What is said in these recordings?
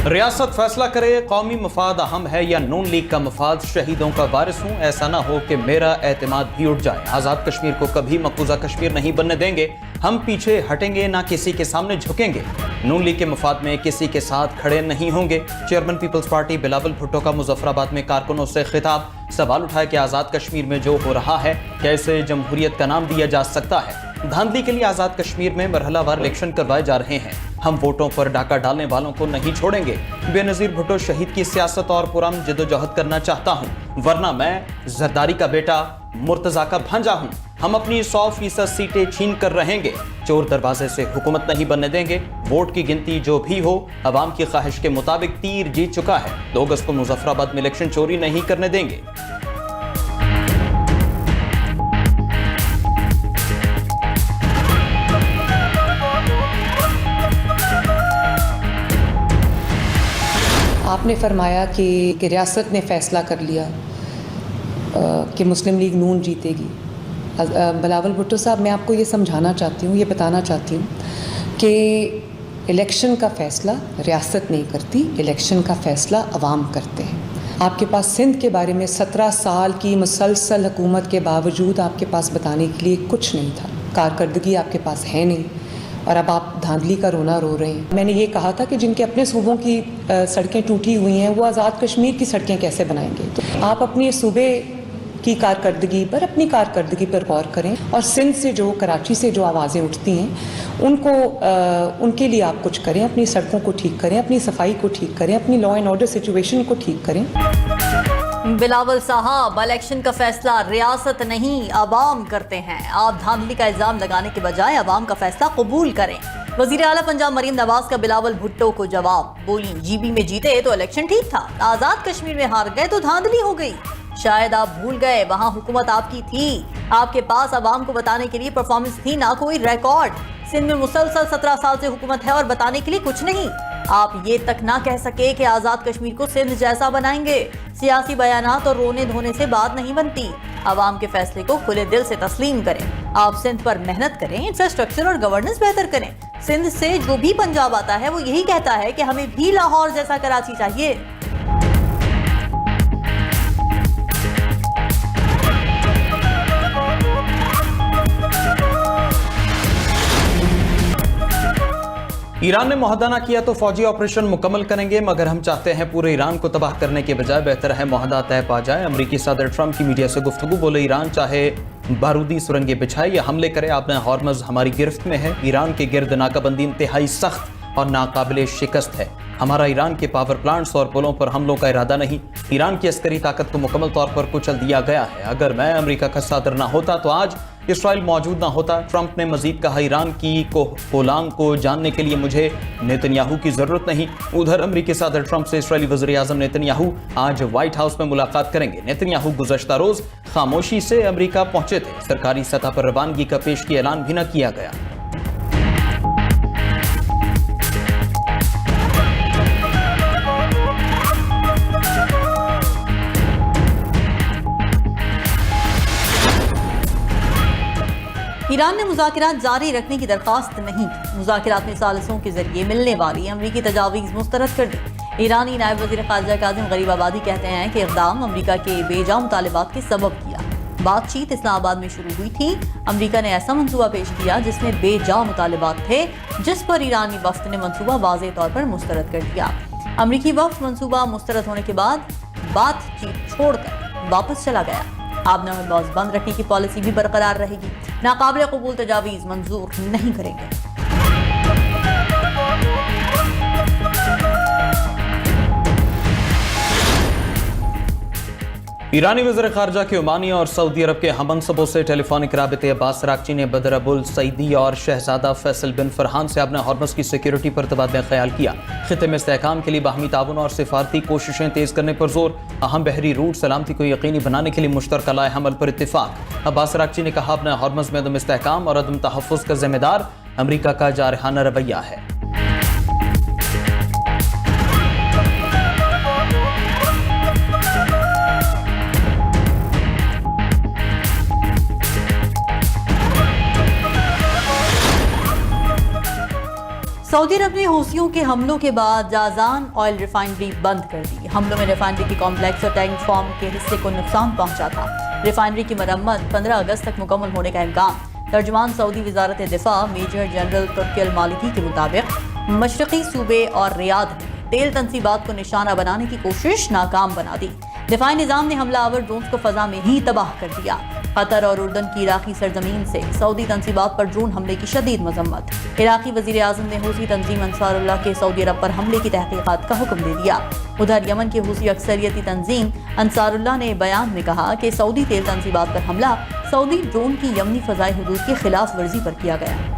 रियासत फैसला करे, कौमी मफाद अहम है या नून लीग का मफाद। शहीदों का वारिस हूं, ऐसा ना हो कि मेरा एतमाद भी उठ जाए। आज़ाद कश्मीर को कभी मकबूजा कश्मीर नहीं बनने देंगे। हम पीछे हटेंगे ना किसी के सामने झुकेंगे। नून लीग के मफाद में किसी के साथ खड़े नहीं होंगे। चेयरमैन पीपल्स पार्टी बिलावल भुट्टो का मुजफ्फराबाद में कारकुनों से खिताब। सवाल उठाया कि आज़ाद कश्मीर में जो हो रहा है कैसे जमहूरियत का नाम दिया जा सकता है। धांधली के लिए आज़ाद कश्मीर में मरहलावार इलेक्शन करवाए जा रहे हैं। हम वोटों पर डाका डालने वालों को नहीं छोड़ेंगे। बेनज़ीर भुट्टो शहीद की सियासत और पुरअमन जदोजहद करना चाहता हूं, वरना मैं जरदारी का बेटा मुर्तजा का भांजा हूं। हम अपनी 100% सीटें छीन कर रहेंगे। चोर दरवाजे से हुकूमत नहीं बनने देंगे। वोट की गिनती जो भी हो, अवाम की ख्वाहिश के मुताबिक तीर जीत चुका है। 2 अगस्त को मुजफ्फराबाद में इलेक्शन चोरी नहीं करने देंगे। आपने फरमाया कि रियासत ने फ़ैसला कर लिया कि मुस्लिम लीग नून जीतेगी। बिलावल भुट्टो साहब, मैं आपको ये समझाना चाहती हूँ, ये बताना चाहती हूँ कि इलेक्शन का फ़ैसला रियासत नहीं करती, इलेक्शन का फ़ैसला अवाम करते हैं। आपके पास सिंध के बारे में 17 साल की मुसलसल हुकूमत के बावजूद आपके पास बताने के लिए कुछ नहीं था। कारकर्दगी आपके पास है नहीं और अब आप धांधली का रोना रो रहे हैं। मैंने ये कहा था कि जिनके अपने सूबों की सड़कें टूटी हुई हैं वो आज़ाद कश्मीर की सड़कें कैसे बनाएंगे। तो आप अपने सूबे की कारकर्दगी पर, अपनी कारकर्दगी पर गौर करें और सिंध से जो, कराची से जो आवाज़ें उठती हैं उनके लिए आप कुछ करें। अपनी सड़कों को ठीक करें, अपनी सफाई को ठीक करें, अपनी लॉ एंड ऑर्डर सिचुएशन को ठीक करें। बिलावल साहब, इलेक्शन का फैसला रियासत नहीं अवाम करते हैं। आप धांधली का इल्जाम लगाने के बजाय अवाम का फैसला कबूल करें। वजीर आला पंजाब मरीम नवाज का बिलावल भुट्टो को जवाब। बोली, जीबी में जीते तो इलेक्शन ठीक था, आजाद कश्मीर में हार गए तो धांधली हो गई। शायद आप भूल गए, वहां हुकूमत आपकी थी, आपके पास अवाम को बताने के लिए परफॉर्मेंस थी, ना कोई रिकॉर्ड। सिंध में मुसलसल 17 साल से हुकूमत है और बताने के लिए कुछ नहीं। आप ये तक ना कह सके कि आज़ाद कश्मीर को सिंध जैसा बनाएंगे। सियासी बयानात और रोने धोने से बात नहीं बनती। आवाम के फैसले को खुले दिल से तस्लीम करें। आप सिंध पर मेहनत करें, इंफ्रास्ट्रक्चर और गवर्नेंस बेहतर करें। सिंध से जो भी पंजाब आता है वो यही कहता है कि हमें भी लाहौर जैसा कराची चाहिए। ईरान ने मुआहदा किया तो फौजी ऑपरेशन मुकम्मल करेंगे, मगर हम चाहते हैं पूरे ईरान को तबाह करने के बजाय बेहतर है मुआहदा तय पा जाए। अमरीकी सदर ट्रंप की मीडिया से गुफ्तगू। बोले, ईरान चाहे बारूदी सुरंगें बिछाए या हमले करे, आपने हॉर्मज़ हमारी गिरफ्त में है। ईरान के गिर्द नाकाबंदी इंतहाई सख्त और नाकाबिले शिकस्त है। हमारा ईरान के पावर प्लांट्स और पुलों पर हमलों का इरादा नहीं। ईरान की अस्करी ताकत को मुकम्मल तौर पर कुचल दिया गया है। अगर मैं अमेरिका का सदर ना होता तो आज इसराइल मौजूद ना होता। ट्रंप ने मजीद कहा, ईरान की कोलांग को जानने के लिए मुझे नेतन्याहू की जरूरत नहीं। उधर अमेरिकी सदर ट्रंप से इसराइली वज़ीर आज़म नेतन्याहू आज व्हाइट हाउस में मुलाकात करेंगे। नेतन्याहू गुज़श्ता रोज खामोशी से अमेरिका पहुंचे थे। सरकारी सतह पर रवानगी का पेशगी ऐलान भी न किया गया। ईरान ने मुज़ाकिरात जारी रखने की दरख्वास्त नहीं की। मुज़ाकिरात में सालिसों के जरिए मिलने वाली अमरीकी तजावीज़ मुस्तरद कर दी। ईरानी नायब वज़ीर ख़ारिजा काज़िम गरीबाबादी कहते हैं कि इक़दाम अमरीका के बेजा मुतालिबात के सबब किया। बातचीत इस्लामाबाद में शुरू हुई थी। अमरीका ने ऐसा मंसूबा पेश किया जिसमें बेजा मुतालिबात थे, जिस पर ईरानी वफ़द ने मंसूबा वाज़ेह तौर पर मुस्तरद कर दिया। अमरीकी वफ़द मंसूबा मुस्तरद होने के बाद बातचीत छोड़कर वापस चला गया। आबना हरबोज बंद रखने की पॉलिसी भी बरकरार रहेगी। नाकाबिल कबूल तजावीज़ मंजूर नहीं करेंगे। ईरानी वज़ीर ख़ारिजा के ओमानी और सऊदी अरब के हममनसबों से टेलीफोनिक राबिते। अब्बास अराग़ची ने बदर अबुल सईदी और शहजादा फैसल बिन फरहान से अपने हॉर्मज़ की सिक्योरिटी पर तबादला ख्याल किया। खित्ते में इस्तेहकाम के लिए बाहमी ताउन और सिफारती कोशिशें तेज़ करने पर जोर। अहम बहरी रूट सलामती को यकीनी बनाने के लिए मुश्तरका लाए हमल पर इत्तिफाक। अब्बास अराग़ची ने कहा, अपने हॉर्मज़ में अदम इस्तेहकाम और अदम तहफ़्फ़ुज़ का जिम्मेदार अमरीका का जारहाना रवैया है। सऊदी अरब ने हूसियों के हमलों के बाद जाजान ऑयल रिफाइनरी बंद कर दी। हमलों में रिफाइनरी के कॉम्प्लेक्स और टैंक फार्म के हिस्से को नुकसान पहुंचा था। रिफाइनरी की मरम्मत 15 अगस्त तक मुकम्मल होने का इम्कान। तर्जुमान सऊदी वजारत दिफा मेजर जनरल तुर्की अल मालिकी के मुताबिक मशरकी सूबे और रियाद ने तेल तनसीबात को निशाना बनाने की कोशिश नाकाम बना दी। दिफाई निज़ाम ने हमलावर ड्रोन को फजा में ही तबाह कर दिया। कतर और उर्दन की इराकी सरजमीन से सऊदी तनसीबात पर ड्रोन हमले की शदीद मजम्मत। इराकी वजीर आज़म ने हूसी तंजीम अंसारुल्लाह के सऊदी अरब पर हमले की तहकीकात का हुक्म दे दिया। उधर यमन की हूसी अक्सरियती तंजीम अंसारुल्लाह ने बयान में कहा कि सऊदी तेल तनसीबात पर हमला सऊदी ड्रोन की यमनी फ़ज़ाई हुदूद की खिलाफ वर्जी पर किया गया।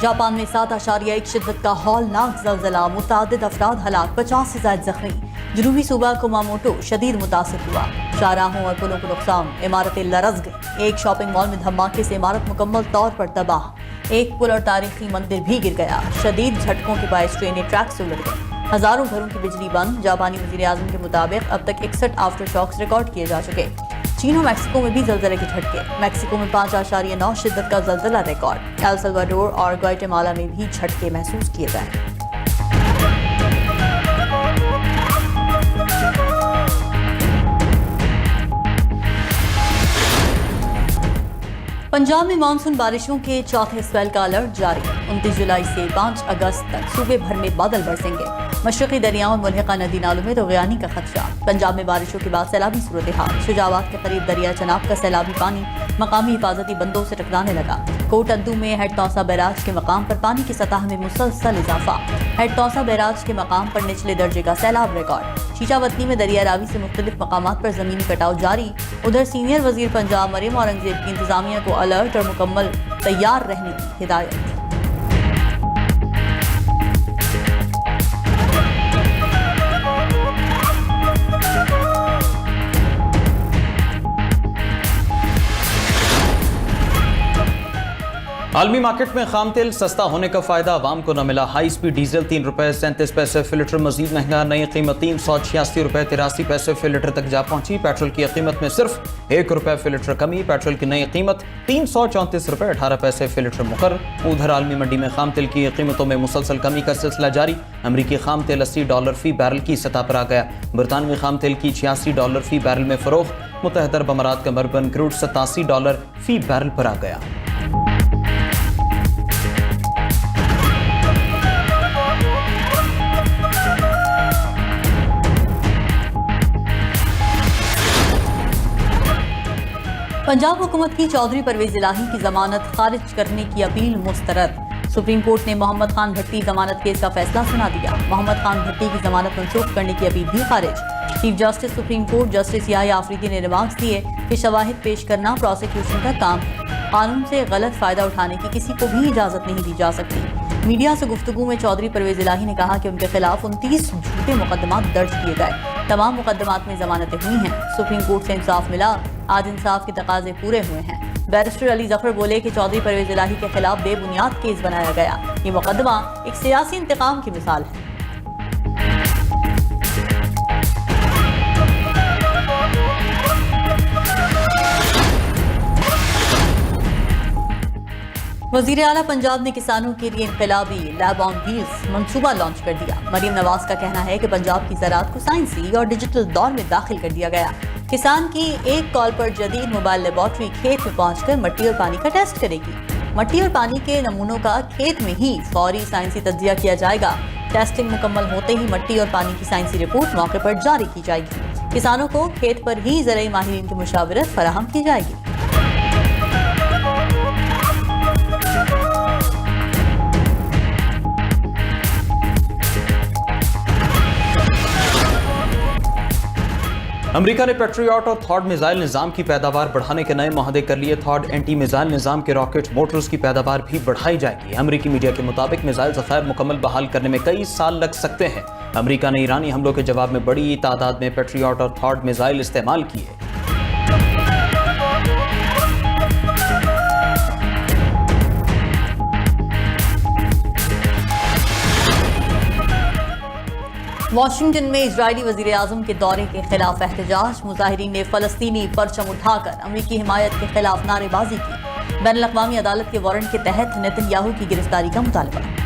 जापान में 7.1 शिद्दत का हौलनाक ज़लज़ला, मुतादिद अफराद हलाक, 50 से ज़ायद जख्मी। जनूबी सूबा कुमामोटो शदीद मुतासिर हुआ। शाहराहों और पुलों को नुकसान, इमारतें लरज़ गई। एक शॉपिंग मॉल में धमाके से इमारत मुकम्मल तौर पर तबाह। एक पुल और तारीखी मंदिर भी गिर गया। शदीद झटकों के बायस ट्रेनें ट्रैक से उलट गई। हज़ारों घरों की बिजली बंद। जापानी वज़ीर आज़म के मुताबिक अब तक 61 आफ्टर शॉक्स रिकॉर्ड किए जा चुके। चीन और मैक्सिको में भी ज़लज़ले के झटके। मैक्सिको में 5.9 शिद्दत का ज़लज़ला रिकॉर्ड। एल सल्वाडोर और ग्वाटेमाला में भी झटके महसूस किए गए। पंजाब में मानसून बारिशों के चौथे स्पेल का अलर्ट जारी। 29 जुलाई से 5 अगस्त तक सूबे भर में बादल बरसेंगे। मशरकी दरियाओं और मुल्हिका नदी नालों में रोगियानी का खदशा। पंजाब में बारिशों के बाद सैलाबी सूरत हाल। शुजाबाद के करीब दरिया चनाब का सैलाबी पानी मकामी हिफाजती बंदों से टकराने लगा। कोट अद्दू में हेड तौसा बैराज के मकाम पर पानी की सतह में मुसलसल इजाफा। हेड तौसा बैराज के मकाम पर निचले दर्जे का सैलाब रिकॉर्ड। शीशावतनी में दरिया रावी से मुख्तलिफ मकामात पर जमीनी कटाव जारी। उधर सीनियर वजीर पंजाब मरियम औरंगजेब की इंतजामिया को अलर्ट और मुकम्मल तैयार रहने की हिदायत। आलमी मार्केट में खाम तेल सस्ता होने का फायदा आवाम को न मिला। हाई स्पीड डीजल 3 रुपए 37 पैसे फी लीटर मजीद महंगा। नई कीमत 386 रुपए 83 पैसे फी लीटर तक जा पहुंची। पेट्रोल की कीमत में सिर्फ 1 रुपए फी लीटर कमी। पेट्रोल की नई कीमत 334 रुपए 18 पैसे फी लीटर मुकर्रर। उधर आलमी मंडी में खाम तेल की कीमतों में मुसलसल कमी का सिलसिला जारी। अमरीकी खाम तेल $80 फी बैरल की सतह पर आ गया। बरतानवी खाम तेल की $86 फी बैरल में फरोख्त। मुतहदा अरब अमारात का मरबन क्रूड $87 फी बैरल पर आ गया। पंजाब हुकूमत की चौधरी परवेज इलाही की जमानत खारिज करने की अपील मुस्तरद। सुप्रीम कोर्ट ने मोहम्मद खान भट्टी जमानत केस का फैसला सुना दिया। मोहम्मद खान भट्टी की जमानत मंसूख करने की अपील भी खारिज। Chief justice supreme court justice Yahya Afridi ने रिमार्क्स दिए कि शवाहिद पेश करना प्रोसिक्यूशन का काम है। कानून से गलत फायदा उठाने की किसी को भी इजाजत नहीं दी जा सकती। मीडिया से गुफ्तगू में चौधरी परवेज इलाही ने कहा कि उनके खिलाफ 29 झूठे मुकदमात दर्ज किए गए। तमाम मुकदमात में जमानतें हुई हैं। सुप्रीम कोर्ट से इंसाफ मिला। आज इंसाफ के तकाजे पूरे हुए हैं। बैरिस्टर अली जफर बोले कि चौधरी परवेज इलाही के खिलाफ बेबुनियाद केस बनाया गया। ये मुकदमा एक सियासी इंतकाम की मिसाल है। वज़ीर आला पंजाब ने किसानों के लिए इनकलाबी लैब ऑन व्हील्स मंसूबा लॉन्च कर दिया। मरियम नवाज का कहना है कि पंजाब की ज़राअत को साइंसी और डिजिटल दौर में दाखिल कर दिया गया। किसान की एक कॉल पर जदीद मोबाइल लेबॉर्ट्री खेत में पहुंचकर मिट्टी और पानी का टेस्ट करेगी। मिट्टी और पानी के नमूनों का खेत में ही फौरी साइंसी तज्जिया किया जाएगा। टेस्टिंग मुकम्मल होते ही मिट्टी और पानी की साइंसी रिपोर्ट मौके पर जारी की जाएगी। किसानों को खेत पर ही ज़राई माहिरीन की मुशावरत फराहम की जाएगी। अमेरिका ने पेट्रियट और थॉड मिसाइल निज़ाम की पैदावार बढ़ाने के नए मुआहदे कर लिए। थॉड एंटी मिसाइल निज़ाम के रॉकेट मोटर्स की पैदावार भी बढ़ाई जाएगी। अमेरिकी मीडिया के मुताबिक मिसाइल ज़खायर मुकम्मल बहाल करने में कई साल लग सकते हैं। अमेरिका ने ईरानी हमलों के जवाब में बड़ी तादाद में पेट्रियट और थॉड मिसाइल इस्तेमाल किए। वाशिंगटन में इजरायली वजीर आजम के दौरे के खिलाफ एहतजाज। मुजाहिरीन ने फलस्तीनी परचम उठाकर अमरीकी हिमायत के खिलाफ नारेबाजी की। बैनुल अक़वामी अदालत के वारंट के तहत नेतन्याहू की गिरफ्तारी का मुतालबा।